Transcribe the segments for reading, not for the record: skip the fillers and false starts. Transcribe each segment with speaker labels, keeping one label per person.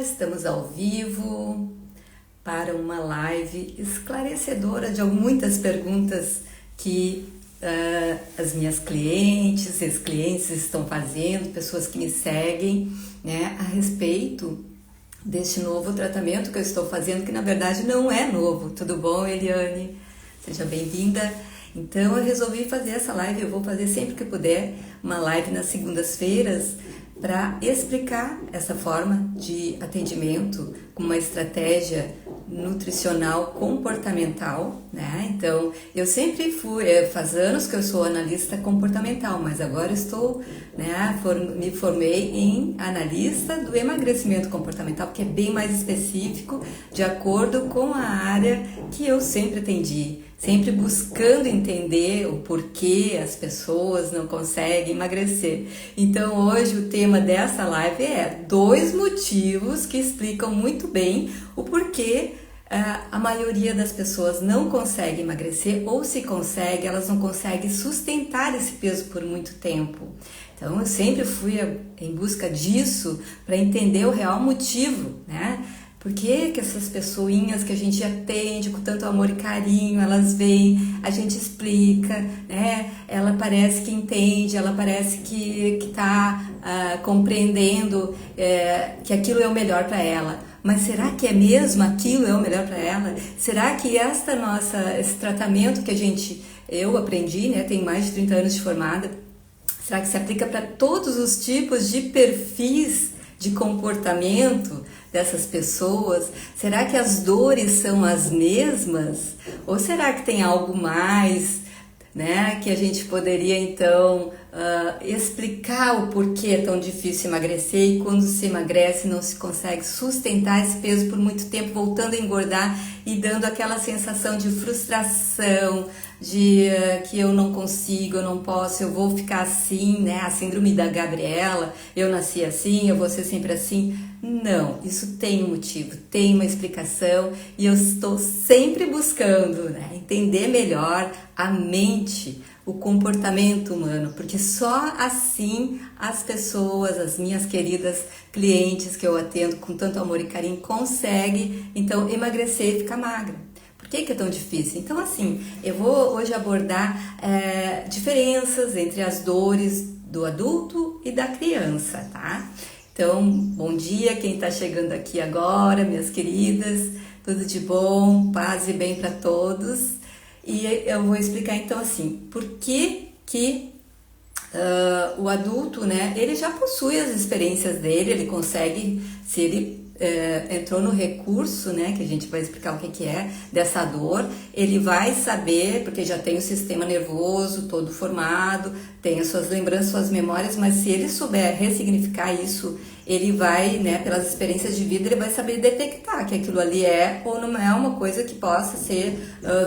Speaker 1: Estamos ao vivo para uma live esclarecedora de muitas perguntas que as minhas clientes, ex-clientes estão fazendo, pessoas que me seguem, né, a respeito deste novo tratamento que eu estou fazendo, que na verdade não é novo. Tudo bom, Eliane? Seja bem-vinda. Então eu resolvi fazer essa live, eu vou fazer sempre que puder, uma live nas segundas-feiras, para explicar essa forma de atendimento com uma estratégia nutricional comportamental, né? Então, eu sempre fui, faz anos que eu sou analista comportamental, mas agora estou, né, me formei em analista do emagrecimento comportamental, porque é bem mais específico, de acordo com a área que eu sempre atendi. Sempre buscando entender o porquê as pessoas não conseguem emagrecer. Então hoje o tema dessa live é 2 motivos que explicam muito bem o porquê a maioria das pessoas não consegue emagrecer, ou se consegue, elas não conseguem sustentar esse peso por muito tempo. Então eu sempre fui em busca disso para entender o real motivo, né? Por que essas pessoinhas que a gente atende com tanto amor e carinho, elas vêm, a gente explica, né? Ela parece que entende, ela parece que está compreendendo que aquilo é o melhor para ela. Mas será que é mesmo aquilo é o melhor para ela? Será que esse tratamento que eu aprendi, né? Tenho mais de 30 anos de formada, será que se aplica para todos os tipos de perfis de comportamento dessas pessoas? Será que as dores são as mesmas? Ou será que tem algo mais, né, que a gente poderia então explicar o porquê é tão difícil emagrecer, e quando se emagrece não se consegue sustentar esse peso por muito tempo, voltando a engordar e dando aquela sensação de frustração, de que eu não consigo, eu não posso, eu vou ficar assim, né? A síndrome da Gabriela, eu nasci assim, eu vou ser sempre assim. Não, isso tem um motivo, tem uma explicação, e eu estou sempre buscando, né, entender melhor a mente, o comportamento humano, porque só assim as pessoas, as minhas queridas clientes que eu atendo com tanto amor e carinho, conseguem então emagrecer e ficar magra. Por que é tão difícil? Então, assim, eu vou hoje abordar diferenças entre as dores do adulto e da criança, tá? Então, bom dia quem está chegando aqui agora, minhas queridas, tudo de bom, paz e bem para todos. E eu vou explicar então assim, por que o adulto, né, ele já possui as experiências dele, ele consegue, se ele entrou no recurso, né, que a gente vai explicar o que é, dessa dor, ele vai saber, porque já tem o sistema nervoso todo formado, tem as suas lembranças, suas memórias, mas se ele souber ressignificar isso, ele vai, né, pelas experiências de vida, ele vai saber detectar que aquilo ali é ou não é uma coisa que possa ser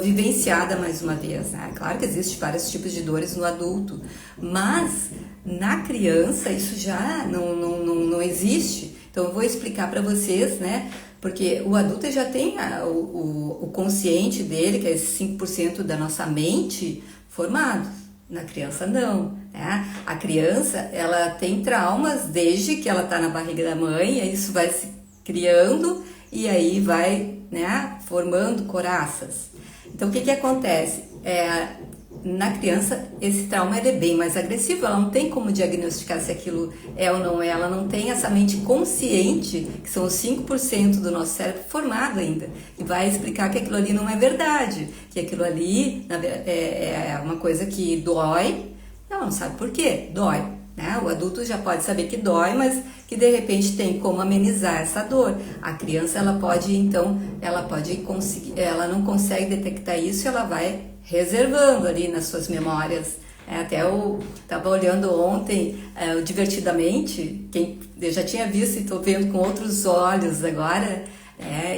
Speaker 1: vivenciada mais uma vez, né? Claro que existem vários tipos de dores no adulto, mas na criança isso já não existe. Então eu vou explicar para vocês, né? Porque o adulto já tem o consciente dele, que é esse 5% da nossa mente, formado. Na criança não, né? A criança, ela tem traumas desde que ela está na barriga da mãe, e isso vai se criando e aí vai, né, formando coraças. Então o que acontece? Na criança, esse trauma ele é bem mais agressivo, ela não tem como diagnosticar se aquilo é ou não é, ela não tem essa mente consciente, que são os 5% do nosso cérebro formado ainda, e vai explicar que aquilo ali não é verdade, que aquilo ali é uma coisa que dói, ela não sabe por quê, dói, né? O adulto já pode saber que dói, mas que de repente tem como amenizar essa dor. A criança, ela pode conseguir, ela não consegue detectar isso, ela vai reservando ali nas suas memórias. Até eu estava olhando ontem, divertidamente, eu já tinha visto e estou vendo com outros olhos agora,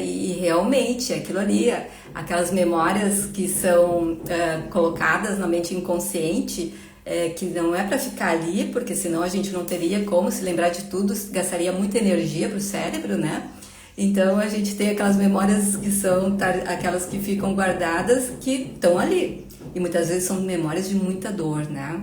Speaker 1: e realmente aquilo ali, aquelas memórias que são colocadas na mente inconsciente, que não é para ficar ali, porque senão a gente não teria como se lembrar de tudo, gastaria muita energia para o cérebro, né? Então a gente tem aquelas memórias que são aquelas que ficam guardadas, que estão ali, e muitas vezes são memórias de muita dor, né?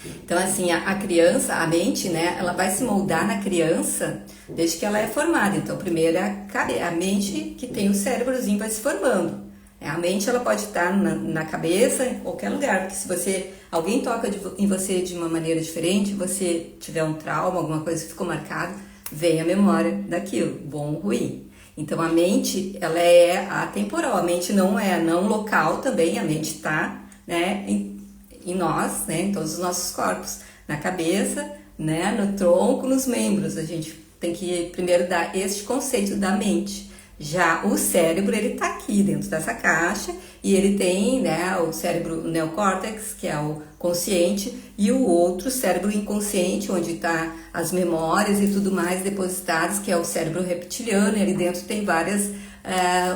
Speaker 1: Então, assim, a criança, a mente, né, ela vai se moldar na criança desde que ela é formada. Então, primeiro é a mente que tem o cérebrozinho vai se formando. A mente, ela pode estar na cabeça, em qualquer lugar, porque se alguém toca em você de uma maneira diferente, você tiver um trauma, alguma coisa que ficou marcada, vem a memória daquilo, bom ou ruim. Então, a mente, ela é atemporal, a mente não é não local também, a mente está, né, em nós, né, em todos os nossos corpos, na cabeça, né, no tronco, nos membros. A gente tem que primeiro dar este conceito da mente. Já o cérebro, ele tá aqui dentro dessa caixa e ele tem, né, o cérebro o neocórtex, que é o consciente, e o outro cérebro inconsciente, onde tá as memórias e tudo mais depositadas, que é o cérebro reptiliano, e ali dentro tem várias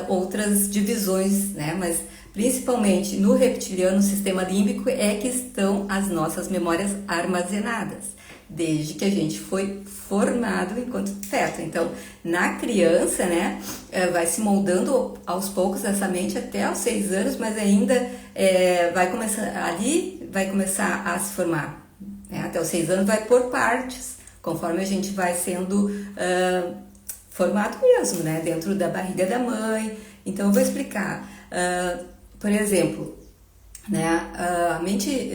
Speaker 1: outras divisões, né, mas principalmente no reptiliano, no sistema límbico, é que estão as nossas memórias armazenadas, desde que a gente foi formado enquanto feto. Então, na criança, né, vai se moldando aos poucos essa mente até aos 6 anos, mas ainda vai começar a se formar. Né? Até os 6 anos vai por partes, conforme a gente vai sendo formado mesmo, né, dentro da barriga da mãe. Então, eu vou explicar. Por exemplo, né, a mente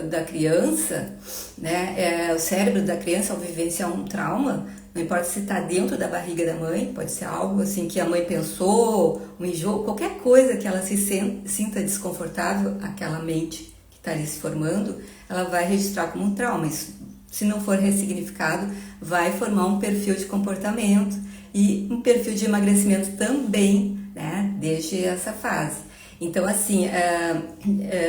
Speaker 1: da criança, né, o cérebro da criança, ao vivenciar um trauma, não importa se está dentro da barriga da mãe, pode ser algo assim que a mãe pensou, um enjoo, qualquer coisa que ela se sinta desconfortável, aquela mente que está ali se formando, ela vai registrar como um trauma. Isso, se não for ressignificado, vai formar um perfil de comportamento e um perfil de emagrecimento também, né, desde essa fase. Então, assim, ela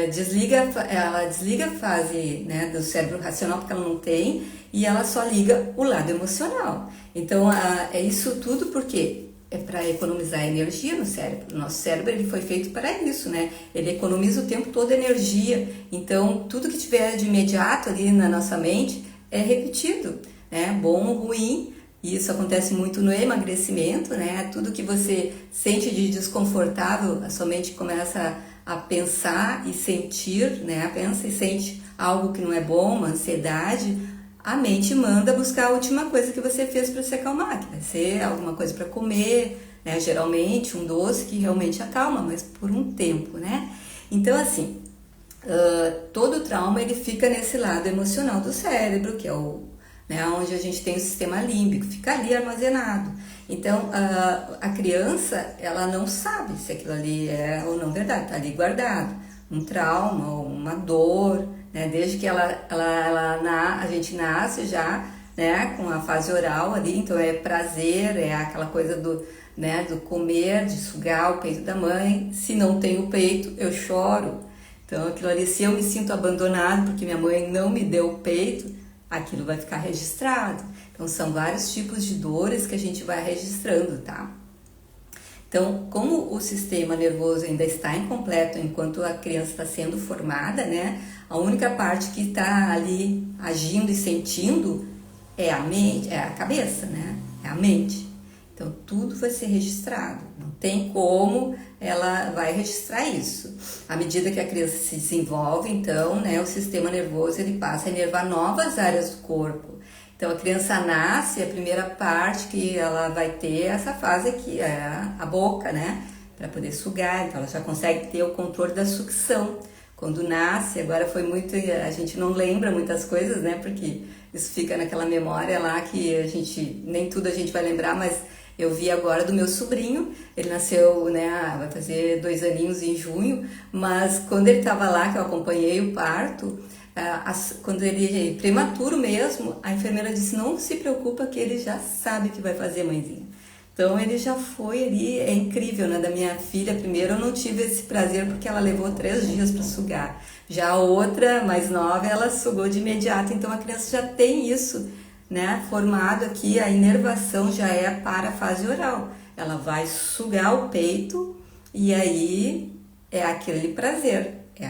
Speaker 1: desliga a fase, né, do cérebro racional, porque ela não tem, e ela só liga o lado emocional. Então, é isso tudo porque é para economizar energia no cérebro. O nosso cérebro, ele foi feito para isso, né? Ele economiza o tempo todo energia. Então, tudo que tiver de imediato ali na nossa mente é repetido, né? Bom ou ruim. E isso acontece muito no emagrecimento, né? Tudo que você sente de desconfortável, a sua mente começa a pensar e sentir, né? Pensa e sente algo que não é bom, uma ansiedade. A mente manda buscar a última coisa que você fez para se acalmar, que vai ser alguma coisa para comer, né? Geralmente um doce que realmente acalma, mas por um tempo, né? Então, assim, todo trauma ele fica nesse lado emocional do cérebro, que é né, onde a gente tem o sistema límbico, fica ali armazenado. Então, a criança, ela não sabe se aquilo ali é ou não verdade, está ali guardado. Um trauma, ou uma dor, né, desde que a gente nasce já, né, com a fase oral ali, então é prazer, é aquela coisa do comer, de sugar o peito da mãe. Se não tem o peito, eu choro. Então, aquilo ali, se eu me sinto abandonado porque minha mãe não me deu o peito, aquilo vai ficar registrado. Então, são vários tipos de dores que a gente vai registrando, tá? Então, como o sistema nervoso ainda está incompleto enquanto a criança está sendo formada, né? A única parte que está ali agindo e sentindo é a mente, é a cabeça, né? É a mente. Então, tudo vai ser registrado. Não tem como ela vai registrar isso. À medida que a criança se desenvolve, então, né, o sistema nervoso ele passa a inervar novas áreas do corpo. Então, a criança nasce, a primeira parte que ela vai ter essa fase aqui, é a boca, né? Para poder sugar. Então, ela já consegue ter o controle da sucção. Quando nasce, agora foi muito... A gente não lembra muitas coisas, né? Porque isso fica naquela memória lá que a gente... Nem tudo a gente vai lembrar, mas... Eu vi agora do meu sobrinho, ele nasceu, né, vai fazer 2 aninhos em junho, mas quando ele estava lá, que eu acompanhei o parto, quando ele é prematuro mesmo, a enfermeira disse, não se preocupa que ele já sabe o que vai fazer, mãezinha. Então ele já foi ali, é incrível, né, da minha filha, primeiro eu não tive esse prazer porque ela levou 3 dias para sugar. Já a outra, mais nova, ela sugou de imediato, então a criança já tem isso, né, formado aqui, a inervação já é para a fase oral. Ela vai sugar o peito e aí é aquele prazer, é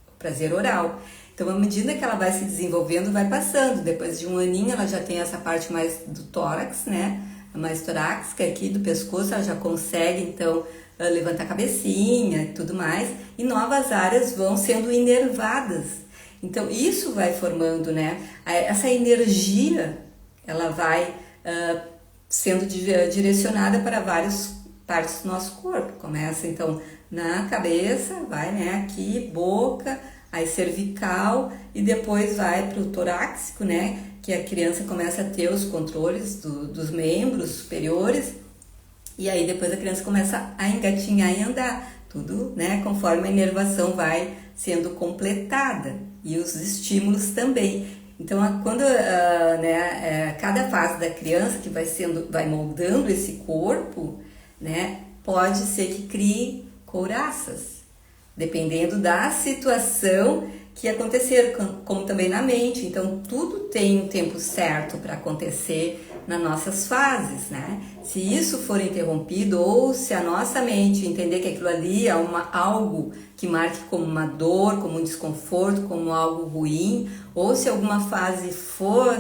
Speaker 1: o prazer oral. Então, à medida que ela vai se desenvolvendo, vai passando. Depois de 1 aninho, ela já tem essa parte mais do tórax, né, mais torácica aqui do pescoço, ela já consegue, então, levantar a cabecinha e tudo mais. E novas áreas vão sendo inervadas. Então isso vai formando, né? Essa energia, ela vai sendo direcionada para várias partes do nosso corpo. Começa então na cabeça, vai, né, aqui, boca, aí cervical e depois vai para o torácico, né, que a criança começa a ter os controles dos membros superiores e aí depois a criança começa a engatinhar e andar, tudo, né, conforme a inervação vai sendo completada e os estímulos também. Então, quando cada fase da criança que vai moldando esse corpo, né, pode ser que crie couraças, dependendo da situação que acontecer, como também na mente. Então, tudo tem um tempo certo para acontecer nas nossas fases, né? Se isso for interrompido ou se a nossa mente entender que aquilo ali é algo que marque como uma dor, como um desconforto, como algo ruim, ou se alguma fase for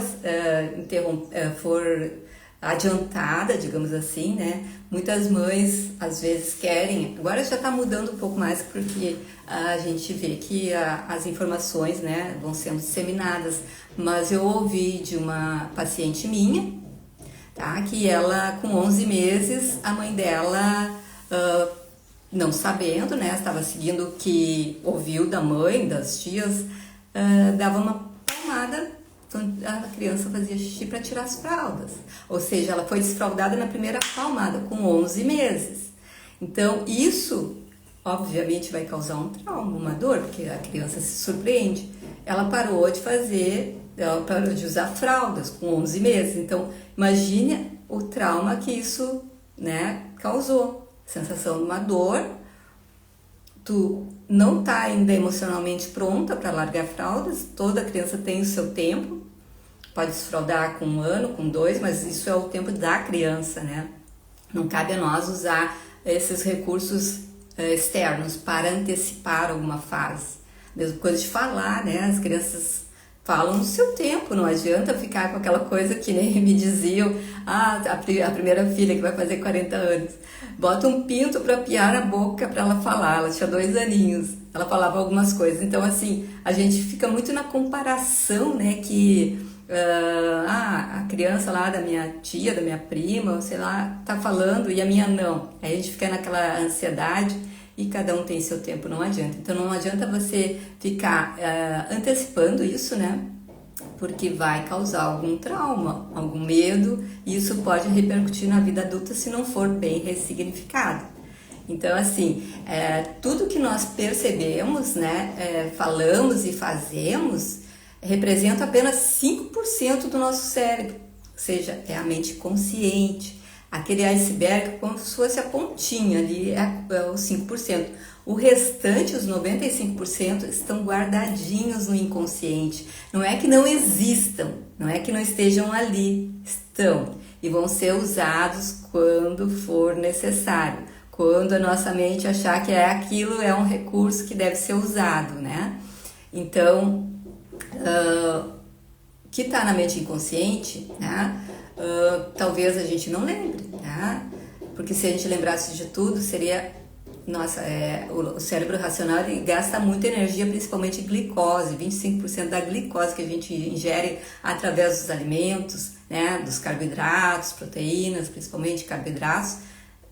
Speaker 1: adiantada, digamos assim, né? Muitas mães às vezes querem, agora já está mudando um pouco mais porque a gente vê que as informações, né, vão sendo disseminadas, mas eu ouvi de uma paciente minha, tá, que ela com 11 meses, a mãe dela, não sabendo, né, estava seguindo o que ouviu da mãe, das tias, dava uma palmada. Então, a criança fazia xixi para tirar as fraldas, ou seja, ela foi desfraldada na primeira palmada, com 11 meses. Então, isso, obviamente, vai causar um trauma, uma dor, porque a criança se surpreende. Ela parou de usar fraldas com 11 meses. Então, imagine o trauma que isso, né, causou. Sensação de uma dor, tu não tá ainda emocionalmente pronta para largar fraldas, toda criança tem o seu tempo, pode desfraldar com 1 ano, com 2, mas isso é o tempo da criança, né? Não cabe a nós usar esses recursos externos para antecipar alguma fase. Mesma coisa de falar, né? As crianças falam no seu tempo, não adianta ficar com aquela coisa que nem me diziam, a primeira filha que vai fazer 40 anos, bota um pinto para piar na boca para ela falar, ela tinha 2 aninhos, ela falava algumas coisas, então assim, a gente fica muito na comparação, né, que a criança lá da minha tia, da minha prima, sei lá, tá falando e a minha não, aí a gente fica naquela ansiedade e cada um tem seu tempo, não adianta. Então não adianta você ficar antecipando isso, né? Porque vai causar algum trauma, algum medo, e isso pode repercutir na vida adulta se não for bem ressignificado. Então, assim, tudo que nós percebemos, né, falamos e fazemos, representa apenas 5% do nosso cérebro, ou seja, é a mente consciente. Aquele iceberg como se fosse a pontinha ali, é os 5%. O restante, os 95%, estão guardadinhos no inconsciente. Não é que não existam, não é que não estejam ali, estão. E vão ser usados quando for necessário. Quando a nossa mente achar que aquilo é um recurso que deve ser usado, né? Então, o que está na mente inconsciente, né? Talvez a gente não lembre, né? Porque se a gente lembrasse de tudo, seria... Nossa, o cérebro racional ele gasta muita energia, principalmente glicose, 25% da glicose que a gente ingere através dos alimentos, né? Dos carboidratos, proteínas, principalmente carboidratos,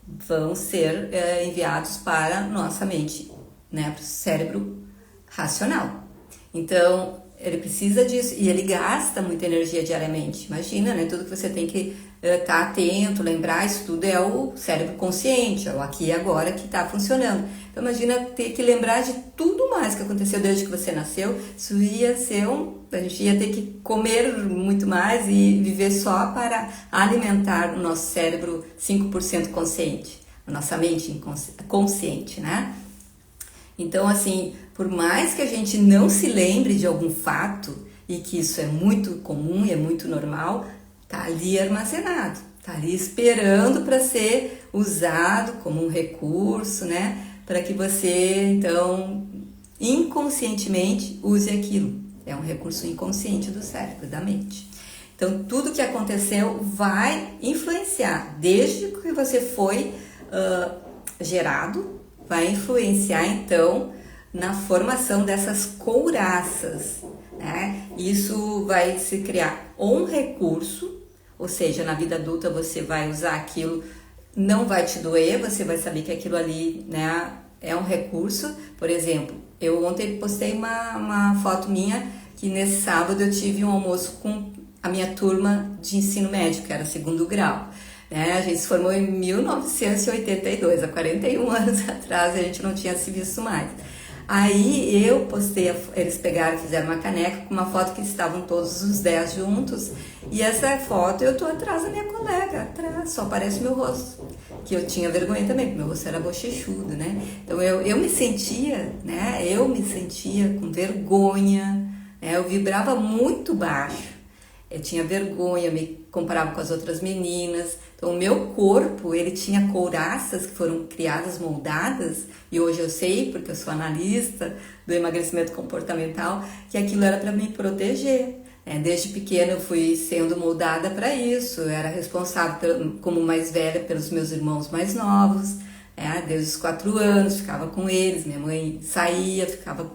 Speaker 1: vão ser enviados para nossa mente, né? Para o cérebro racional. Então, ele precisa disso e ele gasta muita energia diariamente. Imagina, né? Tudo que você tem que estar atento, lembrar, isso tudo é o cérebro consciente, é o aqui e agora que está funcionando. Então, imagina ter que lembrar de tudo mais que aconteceu desde que você nasceu. Isso ia ser a gente ia ter que comer muito mais e viver só para alimentar o nosso cérebro 5% consciente, a nossa mente consciente, né? Então, assim, por mais que a gente não se lembre de algum fato, e que isso é muito comum e é muito normal, tá ali armazenado, tá ali esperando para ser usado como um recurso, né? Para que você, então, inconscientemente use aquilo. É um recurso inconsciente do cérebro, da mente. Então, tudo que aconteceu vai influenciar, desde que você foi gerado, vai influenciar, então, na formação dessas couraças, né? Isso vai se criar ou um recurso, ou seja, na vida adulta você vai usar aquilo, não vai te doer, você vai saber que aquilo ali, né, é um recurso. Por exemplo, eu ontem postei uma foto minha que nesse sábado eu tive um almoço com a minha turma de ensino médio, que era segundo grau. Né? A gente se formou em 1982, há 41 anos atrás, a gente não tinha se visto mais. Aí eu postei, eles pegaram e fizeram uma caneca com uma foto que estavam todos os 10 juntos, e essa foto eu tô atrás da minha colega, atrás, só aparece meu rosto, que eu tinha vergonha também, porque meu rosto era bochechudo, né? Então eu me sentia, né? Eu me sentia com vergonha, né? Eu vibrava muito baixo. Eu tinha vergonha, me comparava com as outras meninas. Então, o meu corpo, ele tinha couraças que foram criadas, moldadas, e hoje eu sei, porque eu sou analista do emagrecimento comportamental, que aquilo era para me proteger. Desde pequena eu fui sendo moldada para isso, eu era responsável como mais velha pelos meus irmãos mais novos, desde os 4 anos, ficava com eles, minha mãe saía, ficava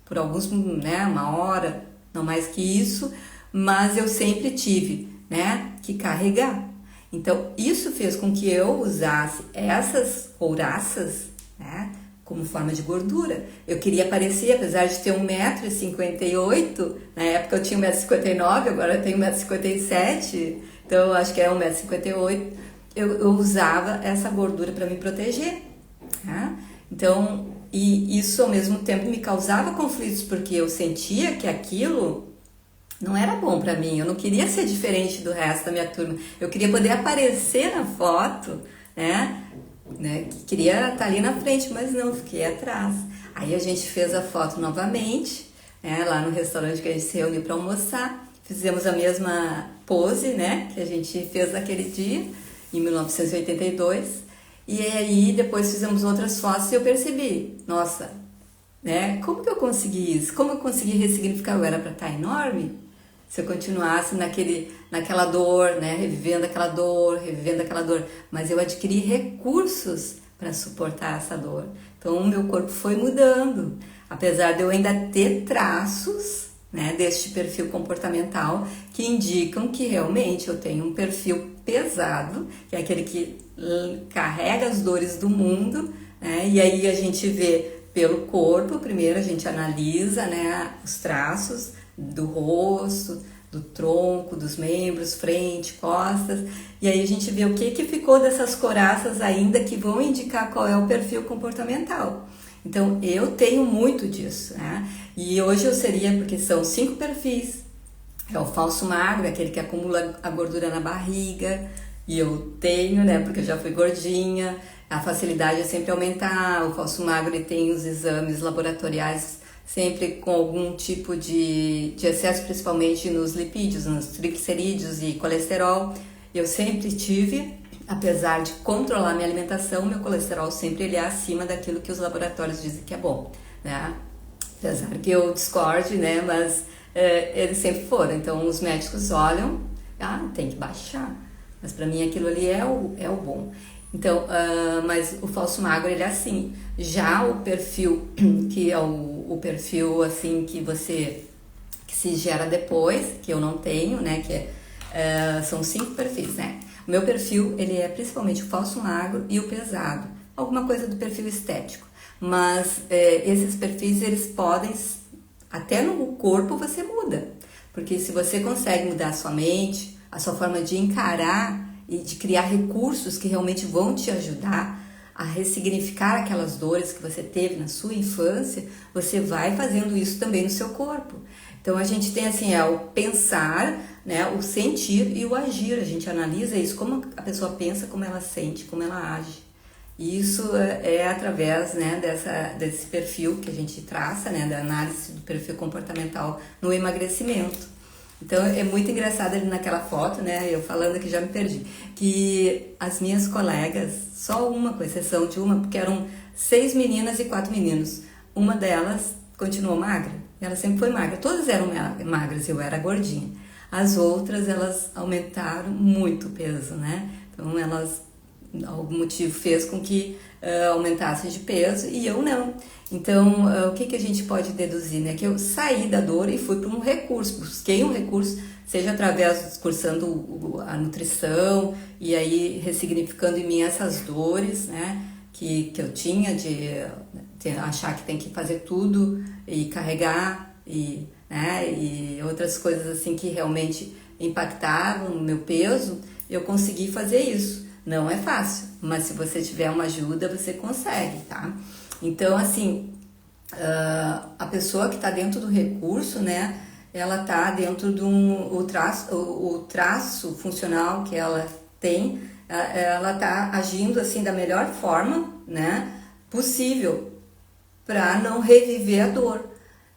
Speaker 1: por alguns, né, uma hora, não mais que isso, mas eu sempre tive, né, que carregar. Então, isso fez com que eu usasse essas couraças, né, como forma de gordura. Eu queria parecer, apesar de ter 1,58 m, na época eu tinha 1,59 m, agora eu tenho 1,57 m, então eu acho que é 1,58 m, eu usava essa gordura para me proteger. Tá? Então, e isso ao mesmo tempo me causava conflitos, porque eu sentia que aquilo não era bom pra mim, eu não queria ser diferente do resto da minha turma, eu queria poder aparecer na foto, né? Queria estar ali na frente, mas não, fiquei atrás. Aí a gente fez a foto novamente, né? Lá no restaurante que a gente se reuniu para almoçar, fizemos a mesma pose, né? Que a gente fez naquele dia, em 1982, e aí depois fizemos outras fotos e eu percebi, nossa, né? Como que eu consegui isso? Como eu consegui ressignificar? Eu era para estar enorme? Se eu continuasse naquela dor, né, revivendo aquela dor, mas eu adquiri recursos para suportar essa dor. Então o meu corpo foi mudando, apesar de eu ainda ter traços, né, deste perfil comportamental que indicam que realmente eu tenho um perfil pesado, que é aquele que carrega as dores do mundo, né, e aí a gente vê pelo corpo. Primeiro a gente analisa, né, os traços do rosto, do tronco, dos membros, frente, costas, e aí a gente vê o que ficou dessas couraças ainda que vão indicar qual é o perfil comportamental. Então eu tenho muito disso, né? E hoje eu seria, porque são 5 perfis, é o falso magro, aquele que acumula a gordura na barriga, e eu tenho, né, porque eu já fui gordinha, a facilidade é sempre aumentar. O falso magro, ele tem os exames laboratoriais sempre com algum tipo de excesso, principalmente nos lipídios, nos triglicerídeos e colesterol. Eu sempre tive, apesar de controlar minha alimentação, meu colesterol sempre ele é acima daquilo que os laboratórios dizem que é bom, né? Apesar que eu discorde, né, mas eles sempre foram. Então os médicos olham, tem que baixar, mas para mim aquilo ali é o bom. Então, mas o falso magro, ele é assim. Já o perfil, que é o perfil assim que se gera depois, que eu não tenho, né, são 5 perfis, né. O meu perfil, ele é principalmente o falso magro e o pesado, alguma coisa do perfil estético, mas esses perfis, eles podem, até no corpo você muda, porque se você consegue mudar a sua mente, a sua forma de encarar e de criar recursos que realmente vão te ajudar a ressignificar aquelas dores que você teve na sua infância, você vai fazendo isso também no seu corpo. Então a gente tem assim, o pensar, né, o sentir e o agir. A gente analisa isso, como a pessoa pensa, como ela sente, como ela age. E isso é através, né, desse perfil que a gente traça, né, da análise do perfil comportamental no emagrecimento. Então é muito engraçado ali naquela foto, né, eu falando que já me perdi, que as minhas colegas, só uma, com exceção de uma, porque eram 6 meninas e 4 meninos, uma delas continuou magra, ela sempre foi magra, todas eram magras, eu era gordinha. As outras, elas aumentaram muito o peso, né, então elas algum motivo fez com que aumentasse de peso e eu não. Então, o que a gente pode deduzir, né? Que eu saí da dor e fui para um recurso, busquei um recurso, seja através cursando a nutrição e aí ressignificando em mim essas dores, né? Que eu tinha de achar que tem que fazer tudo e carregar né? E outras coisas assim que realmente impactavam no meu peso, eu consegui fazer isso. Não é fácil, mas se você tiver uma ajuda, você consegue, tá? Então, assim, a pessoa que está dentro do recurso, né? Ela está dentro de o traço funcional que ela tem, ela está agindo assim da melhor forma, né? Possível para não reviver a dor.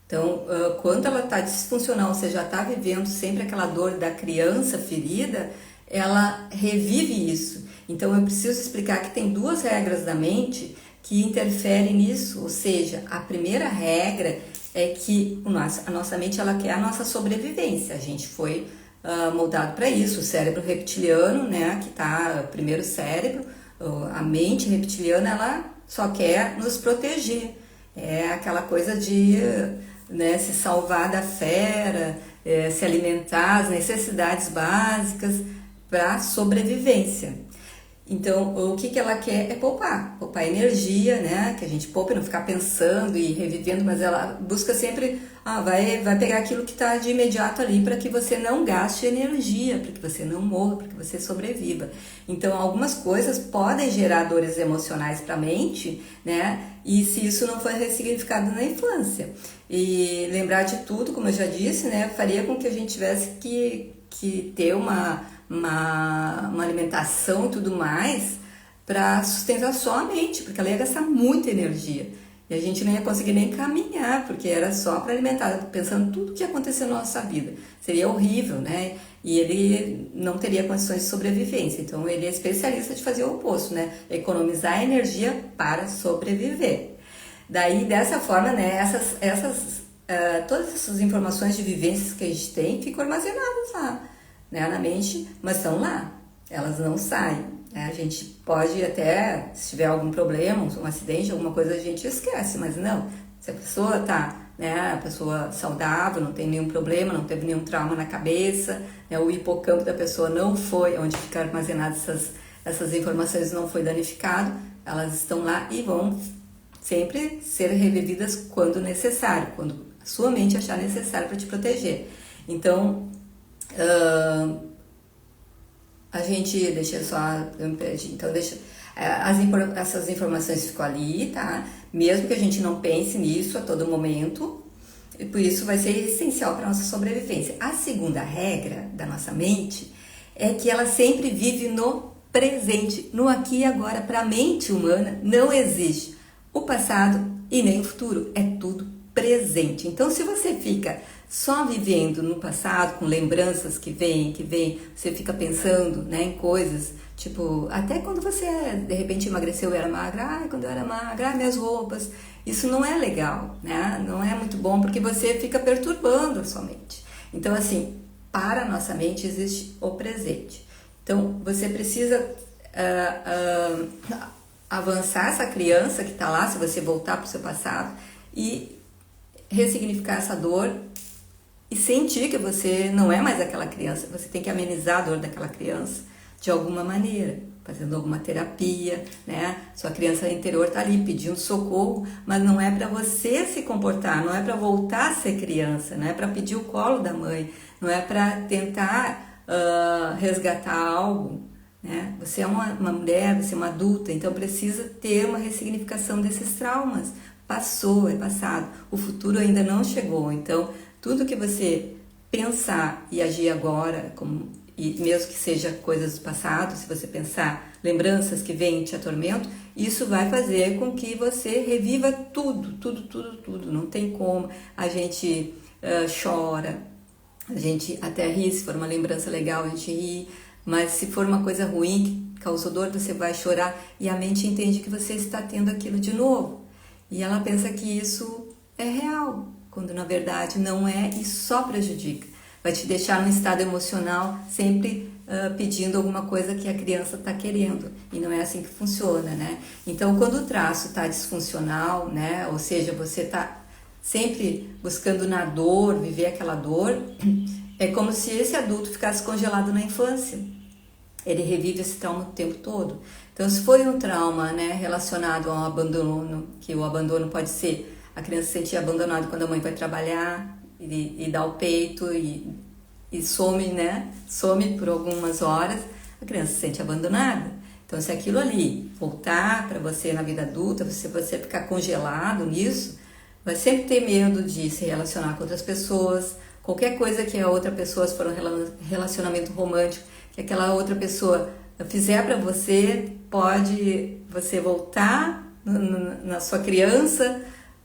Speaker 1: Então, quando ela está disfuncional, ou seja, está vivendo sempre aquela dor da criança ferida, ela revive isso. Então, eu preciso explicar que tem duas regras da mente que interferem nisso. Ou seja, a primeira regra é que a nossa mente ela quer a nossa sobrevivência. A gente foi moldado para isso. O cérebro reptiliano, né, que está o primeiro cérebro, a mente reptiliana, ela só quer nos proteger. É aquela coisa de né, se salvar da fera, se alimentar, as necessidades básicas para sobrevivência. Então, o que ela quer é poupar energia, né? Que a gente poupa e não ficar pensando e revivendo, mas ela busca sempre, vai pegar aquilo que está de imediato ali para que você não gaste energia, para que você não morra, para que você sobreviva. Então, algumas coisas podem gerar dores emocionais para a mente, né? E se isso não for ressignificado na infância. E lembrar de tudo, como eu já disse, né? Faria com que a gente tivesse que ter uma alimentação e tudo mais para sustentar só a mente, porque ela ia gastar muita energia e a gente não ia conseguir nem caminhar, porque era só para alimentar, pensando tudo que ia acontecer na nossa vida. Seria horrível, né? E ele não teria condições de sobrevivência. Então ele é especialista de fazer o oposto, né? Economizar energia para sobreviver. Daí, dessa forma, né, todas essas informações de vivências que a gente tem ficam armazenadas lá, né, na mente, mas estão lá, elas não saem, né? A gente pode até, se tiver algum problema, um acidente, alguma coisa, a gente esquece, mas não, se a pessoa tá, né, a pessoa saudável, não tem nenhum problema, não teve nenhum trauma na cabeça, né, o hipocampo da pessoa não foi, onde ficam armazenadas essas informações não foi danificado, elas estão lá e vão sempre ser revividas quando necessário, quando a sua mente achar necessário para te proteger. Então, a gente, eu me perdi, então essas informações ficam ali, tá? Mesmo que a gente não pense nisso a todo momento, e por isso vai ser essencial para a nossa sobrevivência. A segunda regra da nossa mente é que ela sempre vive no presente, no aqui e agora. Para a mente humana não existe o passado e nem o futuro, é tudo presente. Então, se você fica só vivendo no passado, com lembranças que vem, você fica pensando, né, em coisas, tipo, até quando você de repente emagreceu e era magra, quando eu era magra, minhas roupas, isso não é legal, né, não é muito bom, porque você fica perturbando a sua mente. Então, assim, para a nossa mente existe o presente. Então, você precisa avançar essa criança que está lá, se você voltar para o seu passado, e ressignificar essa dor e sentir que você não é mais aquela criança, você tem que amenizar a dor daquela criança de alguma maneira, fazendo alguma terapia, né? Sua criança interior está ali pedindo socorro, mas não é para você se comportar, não é para voltar a ser criança, não é para pedir o colo da mãe, não é para tentar resgatar algo, né? Você é uma mulher, você é uma adulta, então precisa ter uma ressignificação desses traumas. Passou, é passado, o futuro ainda não chegou, então tudo que você pensar e agir agora, e mesmo que seja coisas do passado, se você pensar lembranças que vêm e te atormentam, isso vai fazer com que você reviva tudo, não tem como. A gente chora, a gente até ri, se for uma lembrança legal a gente ri, mas se for uma coisa ruim que causou dor, você vai chorar e a mente entende que você está tendo aquilo de novo. E ela pensa que isso é real, quando na verdade não é e só prejudica. Vai te deixar num estado emocional sempre pedindo alguma coisa que a criança está querendo, e não é assim que funciona, né? Então, quando o traço está disfuncional, né, ou seja, você está sempre buscando na dor, viver aquela dor, é como se esse adulto ficasse congelado na infância. Ele revive esse trauma o tempo todo. Então, se foi um trauma, né, relacionado ao abandono, que o abandono pode ser a criança se sentir abandonada quando a mãe vai trabalhar e dá o peito e some, né? Some por algumas horas, a criança se sente abandonada. Então, se aquilo ali voltar para você na vida adulta, se você ficar congelado nisso, vai sempre ter medo de se relacionar com outras pessoas, qualquer coisa que a outra pessoa, se for um relacionamento romântico, que aquela outra pessoa fizer para você, pode você voltar na sua criança,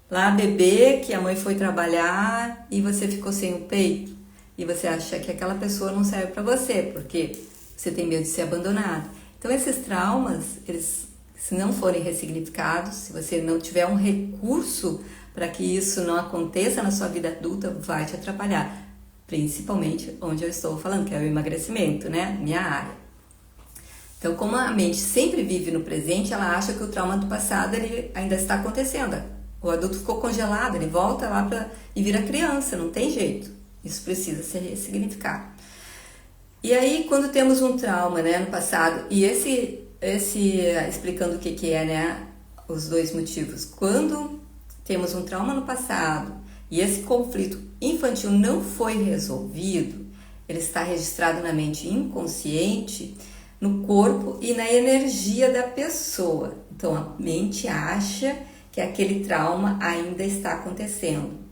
Speaker 1: lá bebê, que a mãe foi trabalhar e você ficou sem o peito. E você acha que aquela pessoa não serve para você, porque você tem medo de ser abandonado. Então, esses traumas, eles, se não forem ressignificados, se você não tiver um recurso para que isso não aconteça na sua vida adulta, vai te atrapalhar. Principalmente onde eu estou falando, que é o emagrecimento, né? Minha área. Então, como a mente sempre vive no presente, ela acha que o trauma do passado ele ainda está acontecendo. O adulto ficou congelado, ele volta lá e vira criança, não tem jeito. Isso precisa ser ressignificado. E aí, quando temos um trauma, né, no passado, e explicando o que é, né, os dois motivos. Quando temos um trauma no passado e esse conflito infantil não foi resolvido, ele está registrado na mente inconsciente, no corpo e na energia da pessoa. Então, a mente acha que aquele trauma ainda está acontecendo.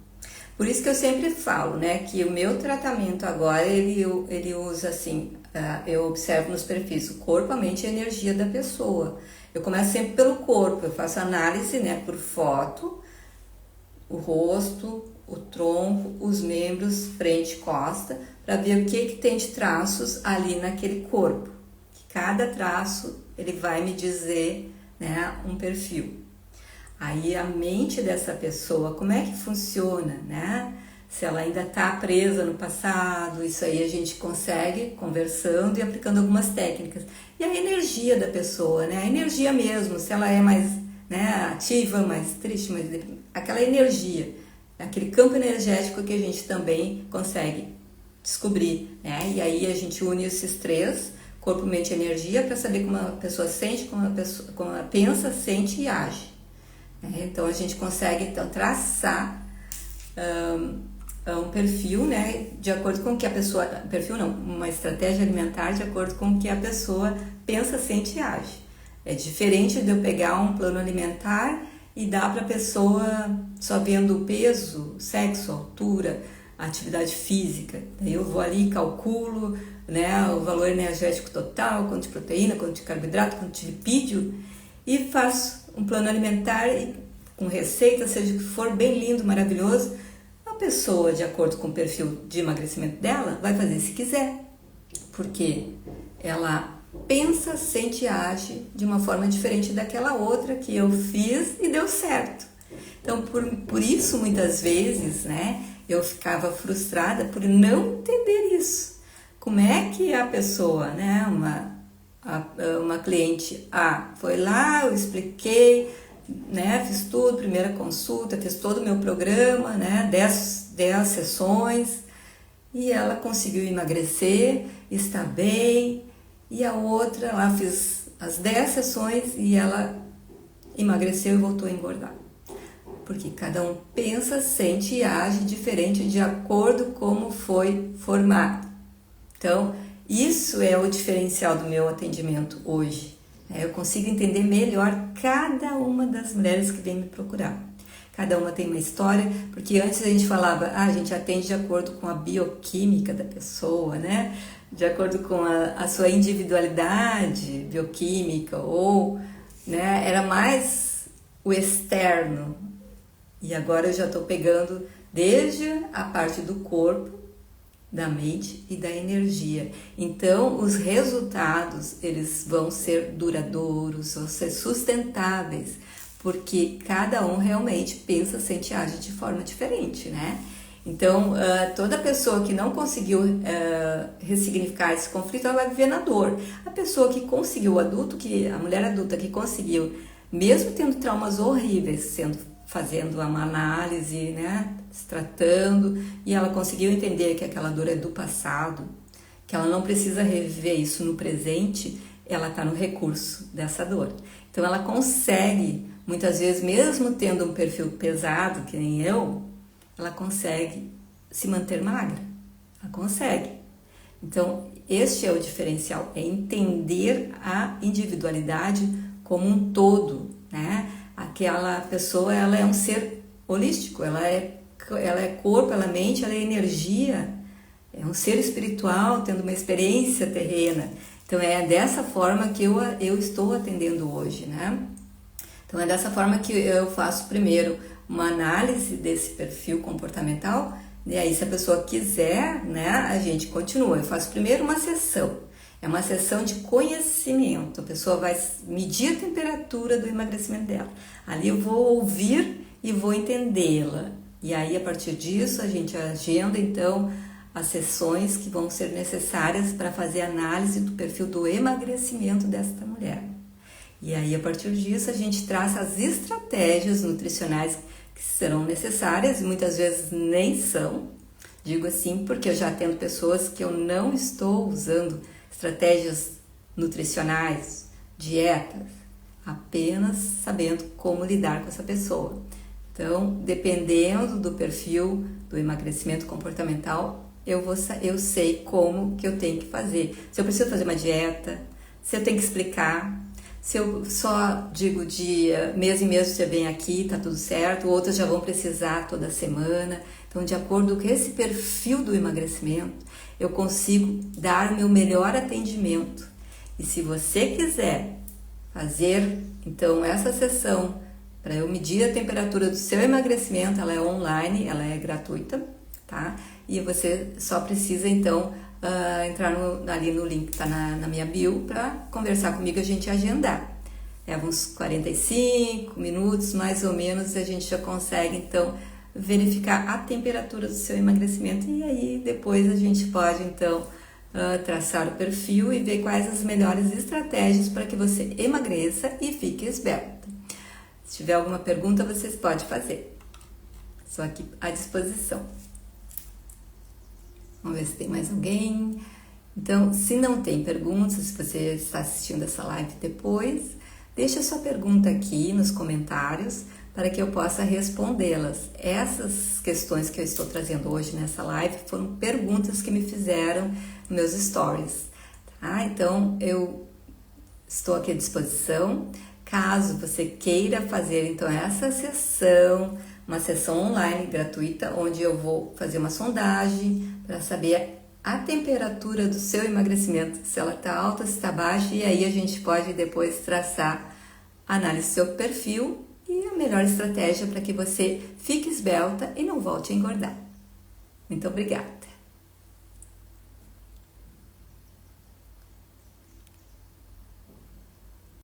Speaker 1: Por isso que eu sempre falo, né, que o meu tratamento agora, ele usa assim, eu observo nos perfis o corpo, a mente e a energia da pessoa. Eu começo sempre pelo corpo, eu faço análise, né, por foto, o rosto, o tronco, os membros, frente e costa, para ver o que tem de traços ali naquele corpo. Cada traço, ele vai me dizer, né, um perfil. Aí a mente dessa pessoa, como é que funciona, né? Se ela ainda está presa no passado, isso aí a gente consegue conversando e aplicando algumas técnicas. E a energia da pessoa, né? A energia mesmo, se ela é mais, né, ativa, mais triste, mais aquela energia, aquele campo energético que a gente também consegue descobrir, né? E aí a gente une esses três, corpo, mente e energia, para saber como a pessoa sente, como ela pensa, sente e age. Então a gente consegue então traçar um perfil, né, de acordo com o que a pessoa, perfil não, uma estratégia alimentar de acordo com o que a pessoa pensa, sente e age. É diferente de eu pegar um plano alimentar e dar para a pessoa só vendo o peso, sexo, altura, atividade física. Daí eu vou ali e calculo, né, o valor energético total, quanto de proteína, quanto de carboidrato, quanto de lipídio, e faço um plano alimentar com receita, seja o que for, bem lindo, maravilhoso. A pessoa, de acordo com o perfil de emagrecimento dela, vai fazer se quiser, porque ela pensa, sente e age de uma forma diferente daquela outra que eu fiz e deu certo. Então, por isso, muitas vezes, né, eu ficava frustrada por não entender isso. Como é que a pessoa, né, uma cliente foi lá, eu expliquei, né, fiz tudo, primeira consulta, fiz todo o meu programa, né, 10 sessões, e ela conseguiu emagrecer, está bem, e a outra, lá fiz as 10 sessões e ela emagreceu e voltou a engordar. Porque cada um pensa, sente e age diferente de acordo com como foi formado. Então, isso é o diferencial do meu atendimento hoje. Eu consigo entender melhor cada uma das mulheres que vem me procurar. Cada uma tem uma história, porque antes a gente falava, a gente atende de acordo com a bioquímica da pessoa, né? De acordo com a sua individualidade bioquímica, ou, né, era mais o externo. E agora eu já estou pegando desde a parte do corpo, da mente e da energia. Então, os resultados, eles vão ser duradouros, vão ser sustentáveis, porque cada um realmente pensa, sente e age de forma diferente, né? Então, toda pessoa que não conseguiu ressignificar esse conflito, ela vai viver na dor. A pessoa que conseguiu, a mulher adulta que conseguiu, mesmo tendo traumas horríveis, fazendo uma análise, né, se tratando, e ela conseguiu entender que aquela dor é do passado, que ela não precisa reviver isso no presente, ela está no recurso dessa dor. Então, ela consegue, muitas vezes, mesmo tendo um perfil pesado, que nem eu, ela consegue se manter magra. Ela consegue. Então, este é o diferencial, é entender a individualidade como um todo, né? Aquela pessoa, ela é um ser holístico, ela é corpo, ela é mente, ela é energia, é um ser espiritual tendo uma experiência terrena. Então, é dessa forma que eu estou atendendo hoje, né? Então, é dessa forma que eu faço primeiro uma análise desse perfil comportamental, e aí se a pessoa quiser, né, a gente continua. Eu faço primeiro uma sessão, é uma sessão de conhecimento, a pessoa vai medir a temperatura do emagrecimento dela. Ali eu vou ouvir e vou entendê-la, e aí a partir disso a gente agenda então as sessões que vão ser necessárias para fazer análise do perfil do emagrecimento desta mulher. E aí, a partir disso, a gente traça as estratégias nutricionais que serão necessárias e muitas vezes nem são. Digo assim porque eu já atendo pessoas que eu não estou usando estratégias nutricionais, dietas, apenas sabendo como lidar com essa pessoa. Então, dependendo do perfil do emagrecimento comportamental, eu sei como que eu tenho que fazer. Se eu preciso fazer uma dieta, se eu tenho que explicar, se eu só digo de mês em mês você vem aqui, tá tudo certo, outras já vão precisar toda semana. Então, de acordo com esse perfil do emagrecimento, eu consigo dar o meu melhor atendimento. E se você quiser fazer, então, essa sessão para eu medir a temperatura do seu emagrecimento, ela é online, ela é gratuita, tá? E você só precisa, então, entrar ali no link que está na minha bio para conversar comigo, a gente agendar. Leva uns 45 minutos, mais ou menos, a gente já consegue, então, verificar a temperatura do seu emagrecimento e aí depois a gente pode, então, traçar o perfil e ver quais as melhores estratégias para que você emagreça e fique esbelta. Se tiver alguma pergunta, vocês podem fazer. Estou aqui à disposição. Vamos ver se tem mais alguém. Então, se não tem perguntas, se você está assistindo essa live depois, deixa sua pergunta aqui nos comentários para que eu possa respondê-las. Essas questões que eu estou trazendo hoje nessa live foram perguntas que me fizeram nos meus stories. Tá? Então, eu estou aqui à disposição. Caso você queira fazer, então, essa sessão, uma sessão online gratuita, onde eu vou fazer uma sondagem para saber a temperatura do seu emagrecimento, se ela está alta, se está baixa, e aí a gente pode depois traçar a análise do seu perfil e a melhor estratégia para que você fique esbelta e não volte a engordar. Muito obrigada!